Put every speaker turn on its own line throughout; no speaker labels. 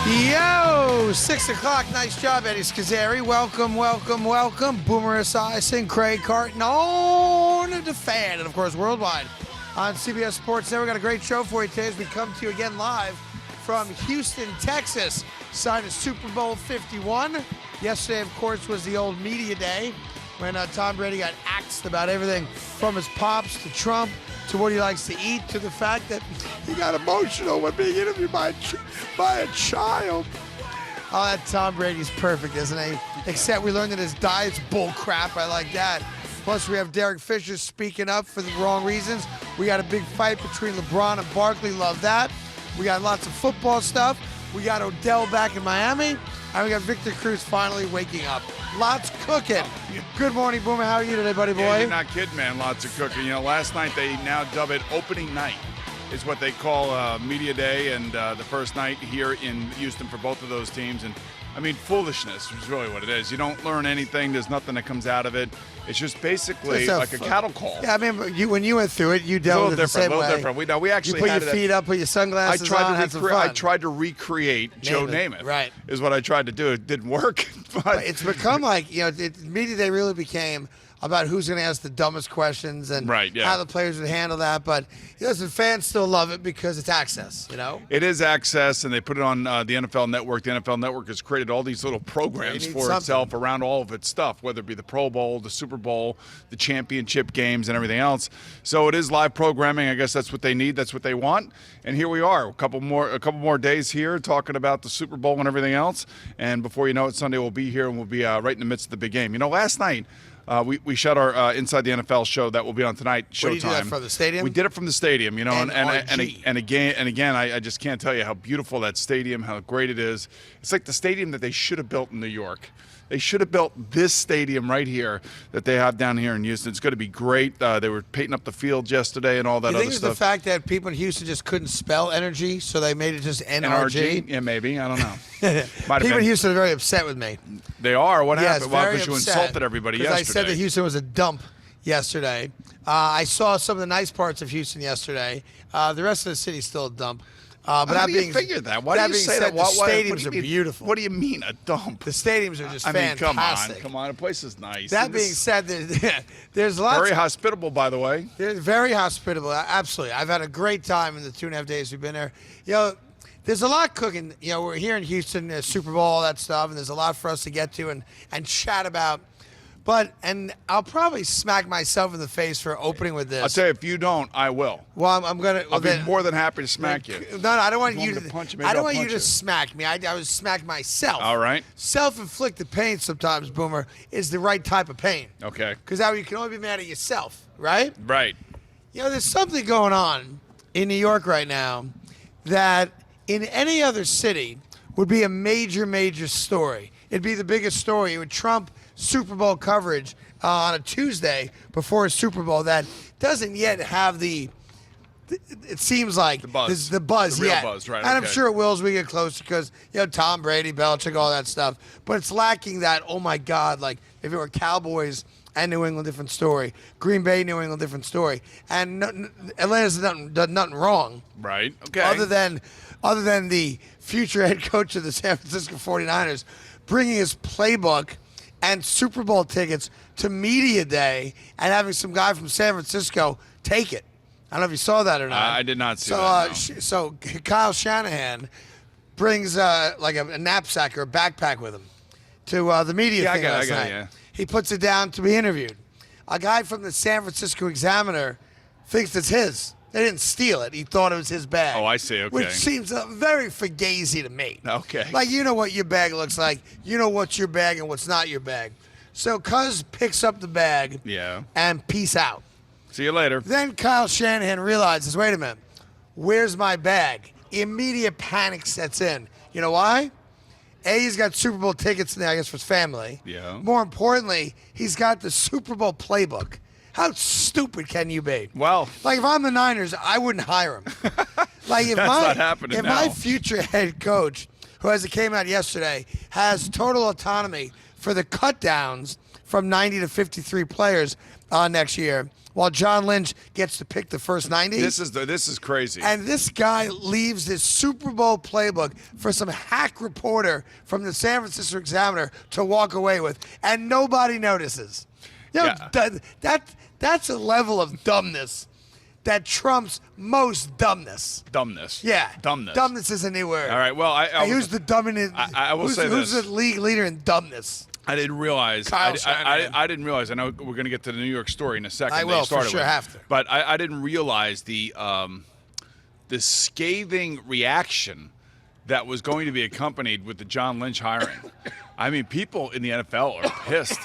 Yo, 6 o'clock. Nice job, Eddie Scazzeri. Welcome. Boomer Esiason, Craig Carton on the Fan, and of course worldwide on CBS Sports Network. Got a great show for you today as we come to you again live from Houston, Texas. Signed a Super Bowl 51. Yesterday, of course, was the old media day when Tom Brady got axed about everything from his pops to Trump to what he likes to eat to the fact that he got emotional when being interviewed by a child. Oh, that Tom Brady's perfect, isn't he? Except we learned that his diet's bull crap. I like that. Plus, we have Derek Fisher speaking up for the wrong reasons. We got a big fight between LeBron and Barclays. Love that. We got lots of football stuff. We got Odell back in Miami. And we got Victor Cruz finally waking up. Lots cooking. Good morning, Boomer. How are you today, buddy boy?
Yeah, you're not kidding, man. Lots of cooking. You know, last night they now dub it opening night. Is what they call media day, and the first night here in Houston for both of those teams. And I mean, foolishness is really what it is. You don't learn anything. There's nothing that comes out of it. It's just basically like a cattle call.
Yeah, I mean, when you went through it, you dealt with it the same way.
A little different. We actually
you put your feet up, put your sunglasses on, had some fun.
I tried to recreate Joe Namath.
Right.
Is what I tried to do. It didn't work. But
it's become like, media day really became about who's going to ask the dumbest questions and how the players would handle that. But listen, fans still love it because it's access, you know?
It is access, and they put it on the NFL Network. The NFL Network has created all these little programs for itself around all of its stuff, whether it be the Pro Bowl, the Super Bowl, the championship games, and everything else. So it is live programming. I guess that's what they need. That's what they want. And here we are, a couple more days here talking about the Super Bowl and everything else. And before you know it, Sunday we'll be here, and we'll be right in the midst of the big game. You know, last night, we shot our Inside the NFL show that will be on tonight. Showtime.
Did you do that from the stadium?
We did it from the stadium, you know, and again, I just can't tell you how beautiful that stadium, how great it is. It's like the stadium that they should have built in New York. They should have built this stadium right here that they have down here in Houston. It's going to be great. They were painting up the field yesterday and all that other stuff.
You think it's the fact that people in Houston just couldn't spell energy, so they made it just NRG?
Yeah, maybe. I don't know.
People in Houston are very upset with me.
They are? What happened?
Why?
Because you insulted everybody yesterday.
Because I said that Houston was a dump yesterday. I saw some of the nice parts of Houston yesterday. The rest of the city's still a dump. But
how do you figure that? Why do you say that?
The stadiums are beautiful.
What do you mean, a dump?
The stadiums are just fantastic.
Come on. The place is nice.
That being said, there's lots.
Very hospitable, by the way.
They're very hospitable, absolutely. I've had a great time in the 2.5 days we've been there. You know, there's a lot cooking. You know, we're here in Houston, Super Bowl, all that stuff, and there's a lot for us to get to and chat about. And I'll probably smack myself in the face for opening with this.
I'll tell you, if you don't, I will.
Well, I'm gonna.
I'll be more than happy to smack you.
No, I don't want you to
punch me.
I don't want you to smack me. I would smack myself.
All right.
Self-inflicted pain sometimes, Boomer, is the right type of pain.
Okay.
Because you can only be mad at yourself, right?
Right.
You know, there's something going on in New York right now that in any other city would be a major, major story. It'd be the biggest story. It would trump Super Bowl coverage on a Tuesday before a Super Bowl that doesn't yet have it seems like
the buzz.
The buzz
real
yet.
Buzz, right?
And I'm sure it will as we get closer because, Tom Brady, Belichick, all that stuff. But it's lacking that, oh my God, like if it were Cowboys and New England, different story. Green Bay, New England, different story. And Atlanta's done nothing wrong.
Right. Okay.
Other than the future head coach of the San Francisco 49ers bringing his playbook and Super Bowl tickets to media day and having some guy from San Francisco take it. I don't know if you saw that or not.
I did not see that. No.
So Kyle Shanahan brings like a knapsack or a backpack with him to the media thing last night.
Yeah.
He puts it down to be interviewed. A guy from the San Francisco Examiner thinks it's his. They didn't steal it. He thought it was his bag.
Oh, I see. Okay.
Which seems very fugazi to me.
Okay.
Like, you know what your bag looks like. You know what's your bag and what's not your bag. So Cuz picks up the bag and peace out.
See you later.
Then Kyle Shanahan realizes, wait a minute, where's my bag? Immediate panic sets in. You know why? A, he's got Super Bowl tickets in there, I guess, for his family.
Yeah.
More importantly, he's got the Super Bowl playbook. How stupid can you be?
Well,
like if I'm the Niners, I wouldn't hire him. Like if
not happening now.
My future head coach, who as it came out yesterday, has total autonomy for the cut downs from 90 to 53 players, next year, while John Lynch gets to pick the first 90.
This is crazy.
And this guy leaves his Super Bowl playbook for some hack reporter from the San Francisco Examiner to walk away with, and nobody notices. That's a level of dumbness that trumps most dumbness.
Dumbness.
Yeah.
Dumbness.
Dumbness is a new word.
All right. Well,
who's the dominant?
I will say this.
Who's the league leader in dumbness?
I didn't realize. I didn't realize. I know we're going to get to the New York story in a second.
I will for sure have to.
But I didn't realize the scathing reaction that was going to be accompanied with the John Lynch hiring. I mean, people in the NFL are pissed.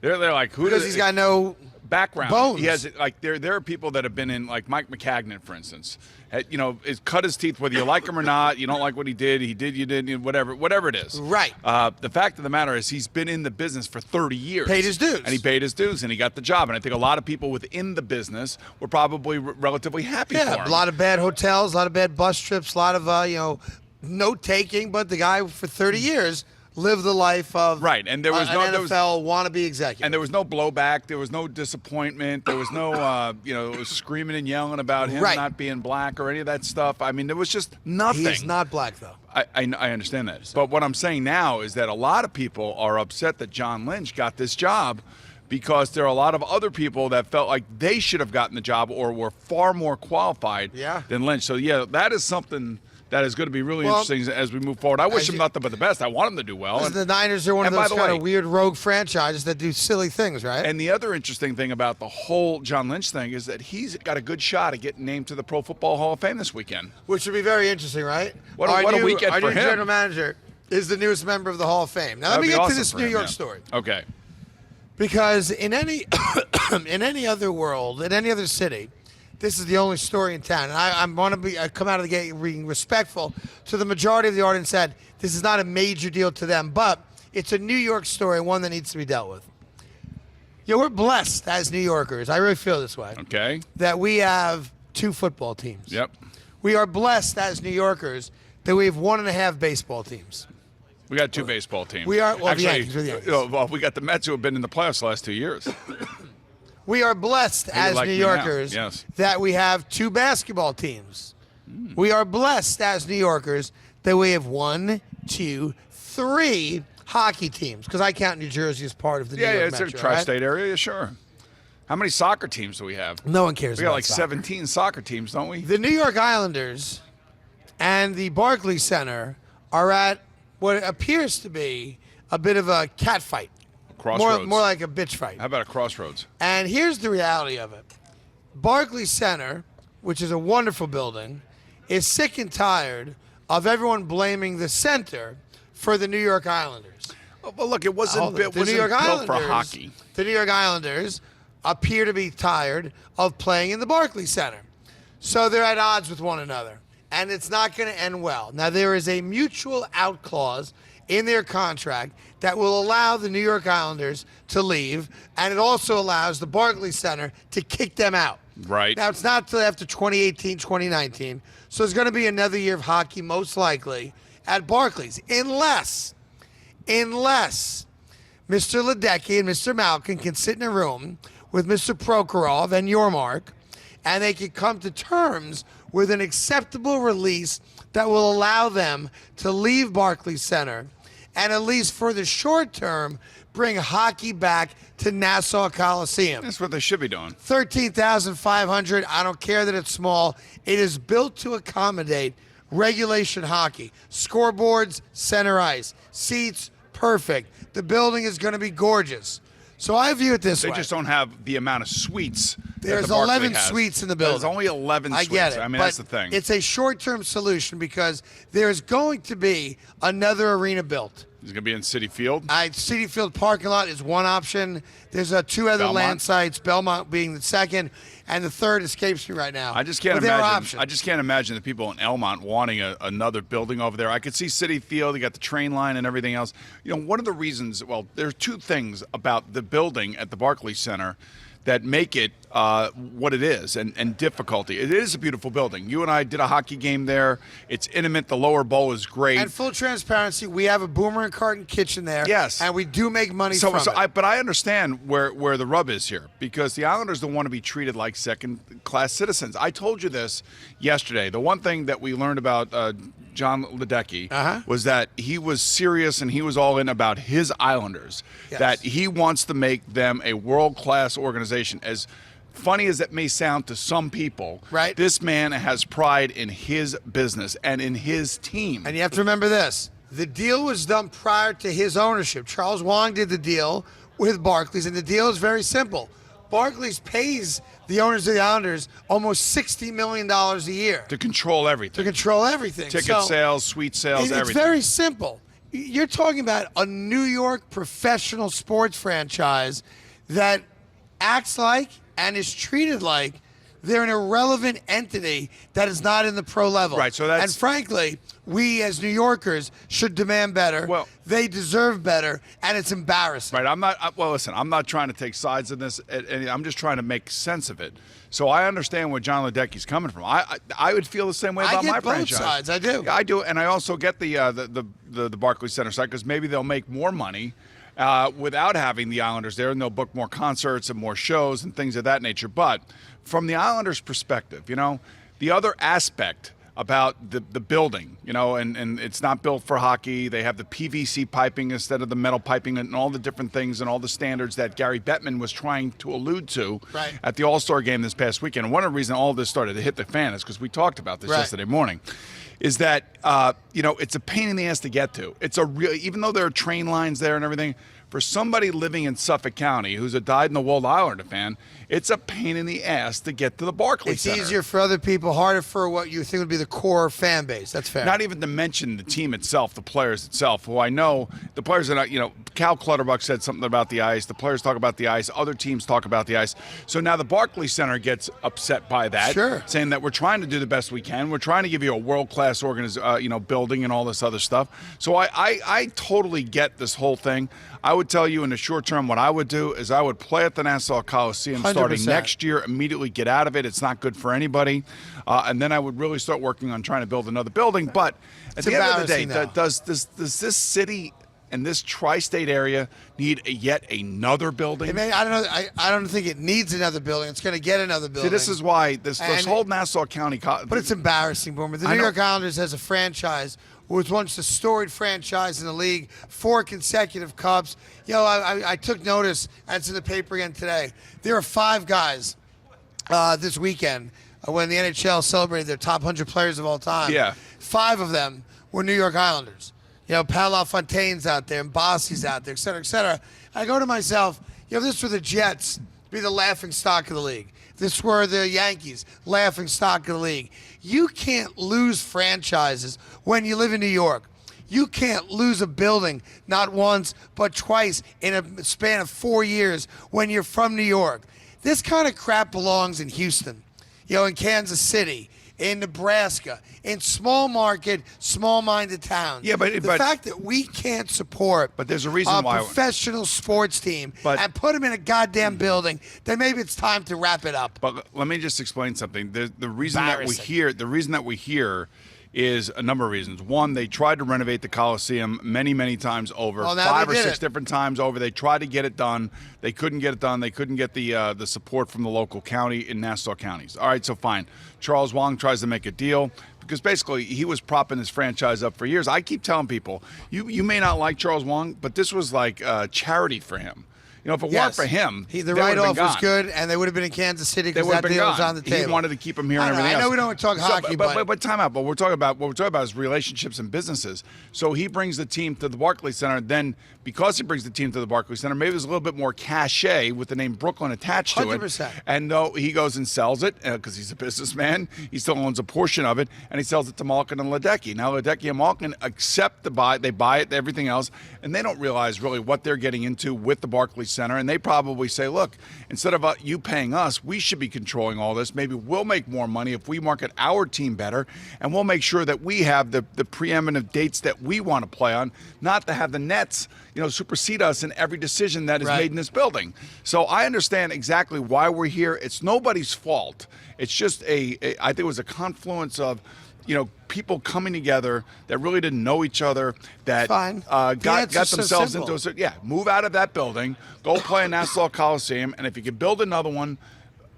They're like, who?
Because he's got no
background.
Bones.
He has there are people that have been in, like Mike McCagnon, for instance. Is cut his teeth, whether you like him or not. You don't like what he did. He did. You didn't. Whatever it is.
Right.
The fact of the matter is, he's been in the business for 30 years.
Paid his dues.
And he paid his dues, and he got the job. And I think a lot of people within the business were probably relatively happy for him.
Yeah, a lot of bad hotels, a lot of bad bus trips, a lot of note taking. But the guy for 30 years lived the life of
right, and there was
an
no
NFL wannabe executive.
And there was no blowback. There was no disappointment. There was no screaming and yelling about him not being black or any of that stuff. I mean, there was just nothing.
He's not black, though.
I understand that. But what I'm saying now is that a lot of people are upset that John Lynch got this job because there are a lot of other people that felt like they should have gotten the job or were far more qualified than Lynch. So, yeah, that is something that is going to be really interesting as we move forward. I wish him nothing but the best. I want him to do well.
The Niners are one of those kind of weird rogue franchises that do silly things, right?
And the other interesting thing about the whole John Lynch thing is that he's got a good shot at getting named to the Pro Football Hall of Fame this weekend.
Which would be very interesting, right?
What a weekend for him.
Our new general manager is the newest member of the Hall of Fame. Now, let me get to this New York story.
Okay.
Because in any other world, in any other city, this is the only story in town. And I want to come out of the gate being respectful to the majority of the audience that this is not a major deal to them, but it's a New York story, one that needs to be dealt with. We're blessed as New Yorkers. I really feel this way.
Okay.
That we have 2 football teams.
Yep.
We are blessed as New Yorkers that we have 1.5 baseball teams.
We got 2 baseball teams.
We are,
actually,
the Yankees.
We got the Mets who have been in the playoffs the last 2 years.
We are blessed as New Yorkers that we have 2 basketball teams. We are blessed as New Yorkers that we have 1, 2, 3 hockey teams, because I count New Jersey as part of the New York Metro.
It's a tri-state area, sure. How many soccer teams do we have?
No one cares.
We got like 17 soccer teams, don't we?
The New York Islanders and the Barclays Center are at what appears to be a bit of a cat fight.
Crossroads.
More like a bitch fight.
How about a crossroads?
And here's the reality of it. Barclays Center, which is a wonderful building, is sick and tired of everyone blaming the center for the New York Islanders.
Well, look, it wasn't built for hockey.
The New York Islanders appear to be tired of playing in the Barclays Center. So they're at odds with one another. And it's not going to end well. Now, there is a mutual out clause in their contract that will allow the New York Islanders to leave, and it also allows the Barclays Center to kick them out.
Right.
Now, it's not until after 2018, 2019, so there's going to be another year of hockey, most likely, at Barclays, unless Mr. Ledecky and Mr. Malkin can sit in a room with Mr. Prokhorov and Yormark, and they can come to terms with an acceptable release that will allow them to leave Barclays Center and, at least for the short term, bring hockey back to Nassau Coliseum.
That's what they should be doing.
13,500. I don't care that it's small. It is built to accommodate regulation hockey. Scoreboards, center ice. Seats, perfect. The building is going to be gorgeous. So I view it this way.
They just don't have the amount of suites.
There's 11 suites in the building.
There's only 11 suites.
I get it.
I mean,
but
that's the thing.
It's a short-term solution because there's going to be another arena built.
It's going to be in Citi Field?
Citi Field parking lot is one option. There's 2 other land sites, Belmont being the second, and the third escapes me right now.
I just can't imagine. I just can't imagine the people in Elmont wanting another building over there. I could see Citi Field. You got the train line and everything else. One of the reasons. Well, there's 2 things about the building at the Barclays Center that make it what it is and difficulty. It is a beautiful building. You and I did a hockey game there. It's intimate. The lower bowl is great.
And full transparency, we have a Boomer and Carton kitchen there.
Yes.
And we do make money from it.
But I understand where the rub is here, because the Islanders don't want to be treated like second-class citizens. I told you this yesterday. The one thing that we learned about John Ledecky was that he was serious and he was all in about his Islanders, that he wants to make them a world-class organization. As funny as it may sound to some people,
right,
this man has pride in his business and in his team.
And you have to remember this. The deal was done prior to his ownership. Charles Wang did the deal with Barclays, and the deal is very simple. Barclays pays the owners of the Islanders almost $60 million a year.
To control everything. Ticket sales, suite sales, everything.
It's very simple. You're talking about a New York professional sports franchise that acts like and is treated like they're an irrelevant entity that is not in the pro level.
Right, so that's...
And frankly, we as New Yorkers should demand better.
Well,
they deserve better, and it's embarrassing.
Right, listen, I'm not trying to take sides in this, and I'm just trying to make sense of it. So I understand where John Ledecky's coming from. I would feel the same way about my franchise.
I get both sides, I do.
I do, and I also get the Barclays Center side, because maybe they'll make more money without having the Islanders there, and they'll book more concerts and more shows and things of that nature. But from the Islanders' perspective, the other aspect about the building, and it's not built for hockey. They have the PVC piping instead of the metal piping, and all the different things and all the standards that Gary Bettman was trying to allude to at the All-Star game this past weekend. And one of the reasons all this started to hit the fan is because we talked about this yesterday morning, is that, it's a pain in the ass to get to. It's a real, even though there are train lines there and everything, for somebody living in Suffolk County who's a dyed-in-the-wool Islander fan, it's a pain in the ass to get to the Barclays Center.
It's easier for other people, harder for what you think would be the core fan base. That's fair.
Not even to mention the team itself, the players itself, who I know, the players are not, Cal Clutterbuck said something about the ice. The players talk about the ice. Other teams talk about the ice. So now the Barclays Center gets upset by that, saying that we're trying to do the best we can. We're trying to give you a world-class building and all this other stuff. So I totally get this whole thing. I would tell you in the short term what I would do is I would play at the Nassau Coliseum 100%. Starting next year, immediately get out of it. It's not good for anybody. And then I would really start working on trying to build another building. But at the end of the day, does this city and this tri-state area need yet another building?
I don't know. I don't think it needs another building. It's going to get another building.
See, this is why this whole Nassau County...
But it's embarrassing, Boomer. The New York Islanders has a franchise was once the storied franchise in the league, 4 consecutive cups. I took notice, and it's in the paper again today. There are 5 guys this weekend when the NHL celebrated their top 100 players of all time. 5 of them were New York Islanders. Pat LaFontaine's out there, and Bossy's out there, et cetera, et cetera. I go to myself, if this were the Jets, it'd be the laughing stock of the league. If this were the Yankees, laughing stock of the league. You can't lose franchises when you live in New York. You can't lose a building not once but twice in a span of 4 years when you're from New York. This kind of crap belongs in Houston, in Kansas City, in Nebraska, in small market, small-minded towns.
But
the fact that we can't support
there's a reason why
professional sports team and put them in a goddamn building, then maybe it's time to wrap it up.
But let me just explain something. The reason that we hear is a number of reasons. One, they tried to renovate the Coliseum many, many times over, 5 or 6 different times over. They tried to get it done. They couldn't get it done. They couldn't get the support from the local county in Nassau counties. All right, so fine. Charles Wang tries to make a deal because basically he was propping his franchise up for years. I keep telling people, you may not like Charles Wang, but this was like charity for him. If it weren't for him,
the write-off was good, and they would have been in Kansas City because that deal was on the table.
He wanted to keep him here and everything else.
I know we don't want to talk hockey,
but time out. But what we're talking about is relationships and businesses. So he brings the team to the Barclays Center. Then, because he brings the team to the Barclays Center, maybe there's a little bit more cachet with the name Brooklyn attached to
100%.
it. And though he goes and sells it because he's a businessman, he still owns a portion of it, and he sells it to Malkin and Ledecky. Now Ledecky and Malkin accept the buy. They buy it, everything else, and they don't realize really what they're getting into with the Barclays Barclays Center, and they probably say, look, instead of you paying us, we should be controlling all this. Maybe we'll make more money if we market our team better, and we'll make sure that we have the preeminent dates that we want to play on, not to have the Nets, supersede us in every decision that is made in this building. So I understand exactly why we're here. It's nobody's fault. It's just I think it was a confluence of, people coming together that really didn't know each other, that got themselves into move out of that building, go play in Nassau Coliseum, and if you can build another one,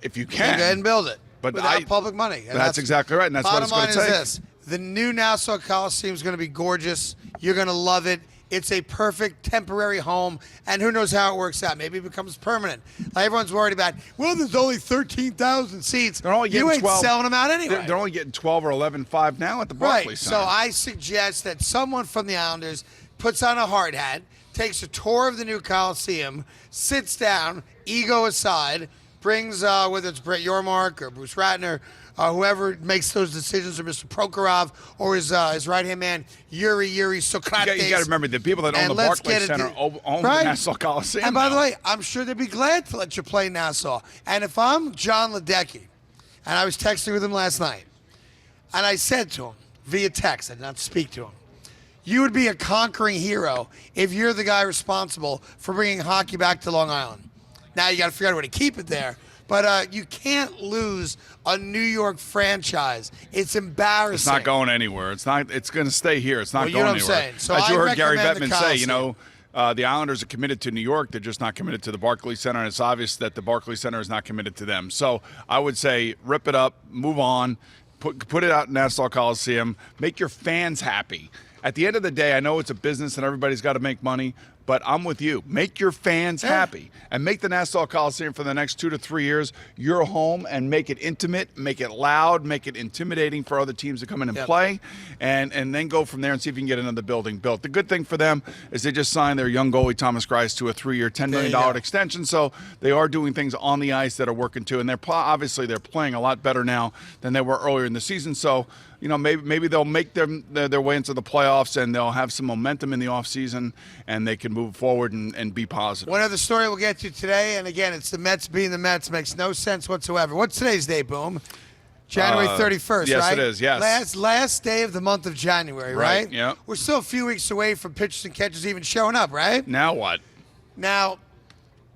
if you can,
go ahead and build it.
But
without public money. And
that's exactly right, and that's what it's going to take.
Bottom line is this. The new Nassau Coliseum is going to be gorgeous. You're going to love it. It's a perfect temporary home, and who knows how it works out. Maybe it becomes permanent. Like everyone's worried about, there's only 13,000 seats. You ain't 12, selling them out anyway.
They're only getting 12 or 11.5 now at the Barclays Center.
So I suggest that someone from the Islanders puts on a hard hat, takes a tour of the new Coliseum, sits down, ego aside, brings, whether it's Brett Yormark or Bruce Ratner, whoever makes those decisions, or Mr. Prokhorov, or his right-hand man, Yuri Socrates.
You got to remember, the people that own the Barclays Center own the Nassau Coliseum.
And by the way, I'm sure they'd be glad to let you play Nassau. And if I'm John Ledecky, and I was texting with him last night, and I said to him, via text, I did not speak to him, you would be a conquering hero if you're the guy responsible for bringing hockey back to Long Island. Now you got to figure out a way to keep it there. But you can't lose a New York franchise. It's embarrassing.
It's not going anywhere. It's not. It's going to stay here. It's not going anywhere.
You know what I'm saying? So
as you heard Gary
recommend
Bettman say, the Islanders are committed to New York. They're just not committed to the Barclays Center, and it's obvious that the Barclays Center is not committed to them. So I would say rip it up, move on, put it out in Nassau Coliseum, make your fans happy. At the end of the day, I know it's a business and everybody's got to make money, but I'm with you. Make your fans happy and make the Nassau Coliseum for the next 2 to 3 years your home, and make it intimate, make it loud, make it intimidating for other teams to come in and play, and then go from there and see if you can get another building built. The good thing for them is they just signed their young goalie Thomas Greiss to a 3-year, $10 million extension, so they are doing things on the ice that are working too, and they're playing a lot better now than they were earlier in the season, so maybe they'll make their way into the playoffs, and they'll have some momentum in the offseason, and they can move forward and be positive.
One other story we'll get to today, and again, it's the Mets being the Mets. Makes no sense whatsoever. What's today's date, Boom? January 31st, right?
Yes, it is, yes.
Last day of the month of January, right?
Yeah.
We're still a few weeks away from pitchers and catchers even showing up, right?
Now what?
Now,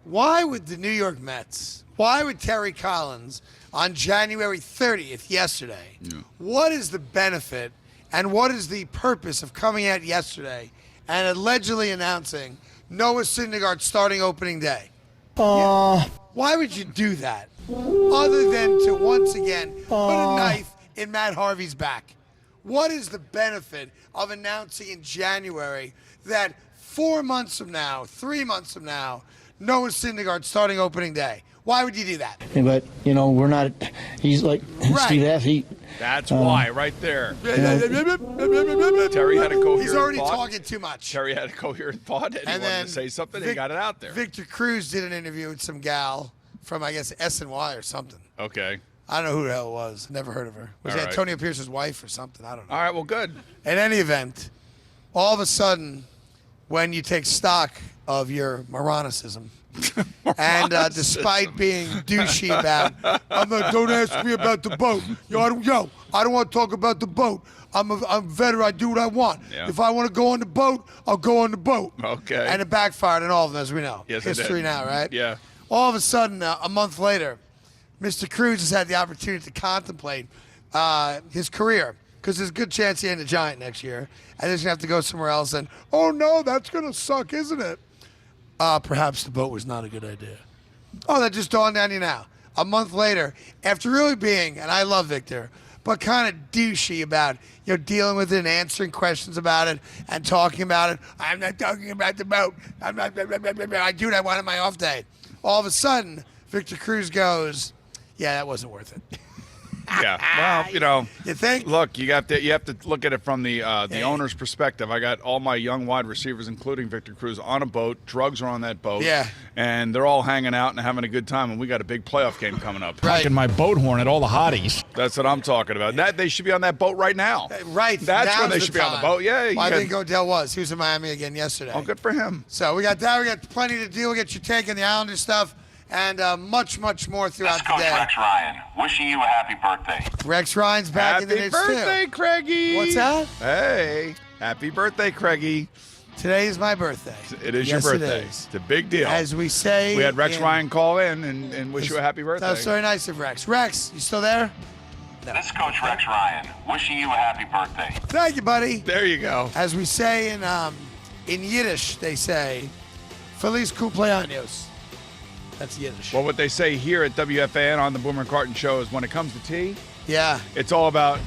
why would the New York Mets, why would Terry Collins on January 30th, yesterday, what is the benefit and what is the purpose of coming out yesterday and allegedly announcing Noah Syndergaard starting opening day? Why would you do that other than to once again put a knife in Matt Harvey's back? What is the benefit of announcing in January that 4 months from now, 3 months from now, Noah Syndergaard starting opening day? Why would you do that?
But, we're not, he's like Steve F.
That's why, right there. Terry had a coherent
He's already
thought.
talking too much.
Terry had a coherent thought, and he wanted to say something, he got it out there.
Victor Cruz did an interview with some gal from, I guess, SNY or something.
Okay.
I don't know who the hell it was. Never heard of her. Was it Antonio Pierce's wife or something? I don't know.
All right, well, good.
In any event, all of a sudden, when you take stock of your moronicism, and despite being douchey about, don't ask me about the boat. I don't want to talk about the boat. I'm a veteran. I do what I want. Yeah. If I want to go on the boat, I'll go on the boat.
Okay.
And it backfired on all of them, as we know.
Yes,
history now, right?
Yeah.
All of a sudden, a month later, Mr. Cruz has had the opportunity to contemplate his career, because there's a good chance he ain't a Giant next year, and he's going to have to go somewhere else. And, oh, no, that's going to suck, isn't it? Perhaps the boat was not a good idea. Oh, that just dawned on you now. A month later, after really being, and I love Victor, but kind of douchey about, dealing with it and answering questions about it and talking about it. I'm not talking about the boat. I do what I want on my off day. All of a sudden, Victor Cruz goes, yeah, that wasn't worth it.
Yeah. Well,
You think?
Look, you have to look at it from the owner's perspective. I got all my young wide receivers, including Victor Cruz, on a boat. Drugs are on that boat.
Yeah.
And they're all hanging out and having a good time. And we got a big playoff game coming up.
Right.
In my boat horn at all the hotties.
That's what I'm talking about. That they should be on that boat right now.
Right.
That's when
now's
they should be on the
time.
boat. Yeah.
Well, I think Odell was. He was in Miami again yesterday.
Oh, good for him.
So we got that. We got plenty to do. We'll get your take on the Islanders stuff and much, much more throughout the
Coach
day.
Rex Ryan, wishing you a happy birthday.
Rex Ryan's back in the
Happy
mix too.
birthday, Craigie.
What's that?
Hey. Happy birthday, Craigie.
Today is my birthday.
It is
Yes,
your birthday.
It is.
It's a big deal.
As we say.
We had Rex Ryan call in and wish you a happy birthday.
That was very nice of Rex. Rex, you still there?
This is Coach Rex Ryan, wishing you a happy birthday.
Thank you, buddy.
There you go.
As we say in Yiddish, they say, Feliz cumpleaños. That's Yiddish.
Well, what they say here at WFAN on the Boomer and Carton show is when it comes to tea,
Yeah.
it's all about